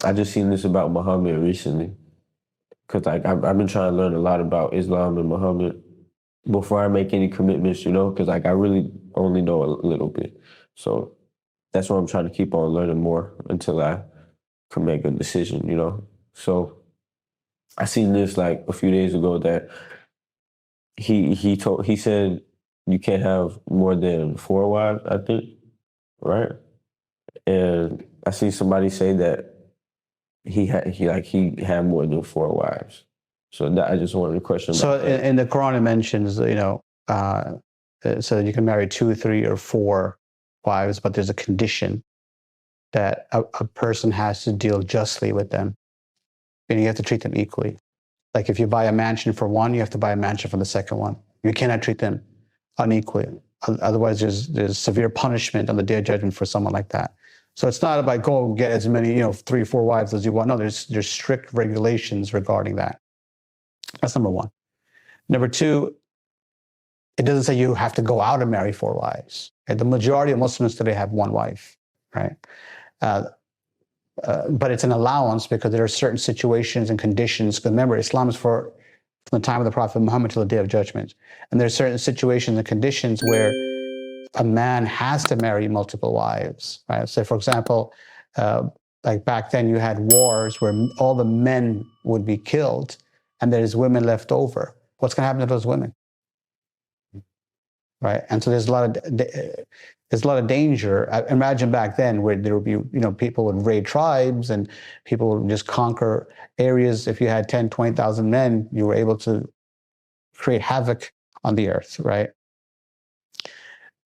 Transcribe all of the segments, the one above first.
I just seen this about Muhammad recently. Because like I've been trying to learn a lot about Islam and Muhammad before I make any commitments, because like I really only know a little bit. So that's why I'm trying to keep on learning more until I can make a decision. So I seen this like a few days ago that he said you can't have more than 4 wives, I think, right? And I see somebody say that he had more than 4 wives. So that I just wanted to question. So in the Quran it mentions, so you can marry 2, 3, or 4 wives, but there's a condition that a person has to deal justly with them, and you have to treat them equally. Like if you buy a mansion for one, you have to buy a mansion for the second one. You cannot treat them unequally. Otherwise, there's severe punishment on the Day of Judgment for someone like that. So it's not about go get as many 3, 4 wives as you want. No, there's strict regulations regarding that. That's number one. Number two, it doesn't say you have to go out and marry 4 wives. Okay? The majority of Muslims today have 1 wife, right? But it's an allowance because there are certain situations and conditions. Because remember, Islam is from the time of the Prophet Muhammad till the Day of Judgment. And there are certain situations and conditions where a man has to marry multiple wives, right? So for example, like back then you had wars where all the men would be killed and there's women left over. What's going to happen to those women? Right? And so there's a lot of danger. Imagine back then where there would be, people would raid tribes and people would just conquer areas. If you had 10, 20,000 men, you were able to create havoc on the earth, right?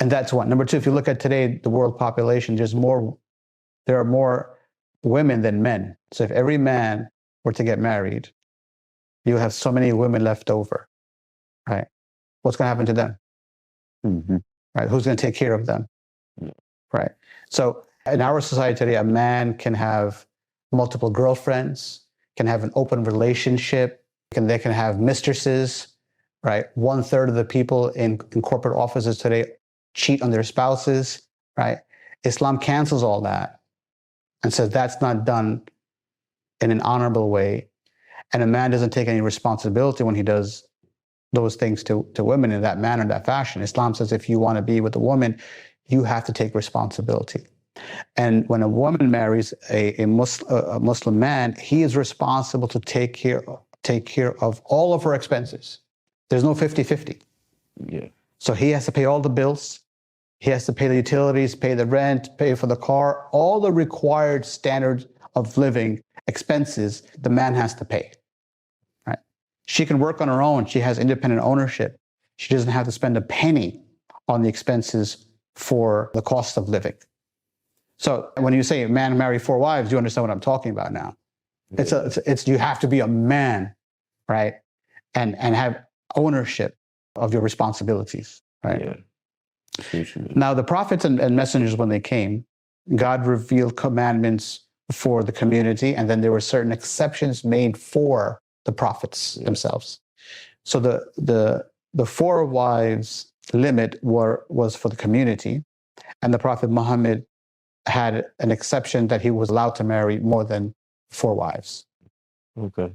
And that's one. Number two, if you look at today, the world population, there are more women than men. So if every man were to get married, you have so many women left over, right? What's going to happen to them? Mm-hmm. Right? Who's going to take care of them? Yeah. Right? So in our society today, a man can have multiple girlfriends, can have an open relationship, they can have mistresses, right? 1/3 of the people in corporate offices today cheat on their spouses, right? Islam cancels all that and says that's not done in an honorable way. And a man doesn't take any responsibility when he does those things to women in that manner, that fashion. Islam says if you want to be with a woman, you have to take responsibility. And when a woman marries a Muslim man, he is responsible to take care of all of her expenses. There's no 50-50. Yeah. So he has to pay all the bills. He has to pay the utilities, pay the rent, pay for the car, all the required standards of living expenses the man has to pay. Right? She can work on her own. She has independent ownership. She doesn't have to spend a penny on the expenses for the cost of living. So when you say a man marry 4 wives, you understand what I'm talking about now. Yeah. It's you have to be a man, right? And have ownership of your responsibilities, right? Yeah. Now, the prophets and messengers, when they came, God revealed commandments for the community, and then there were certain exceptions made for the prophets themselves. So the 4 wives limit was for the community, and the Prophet Muhammad had an exception that he was allowed to marry more than 4 wives. Okay.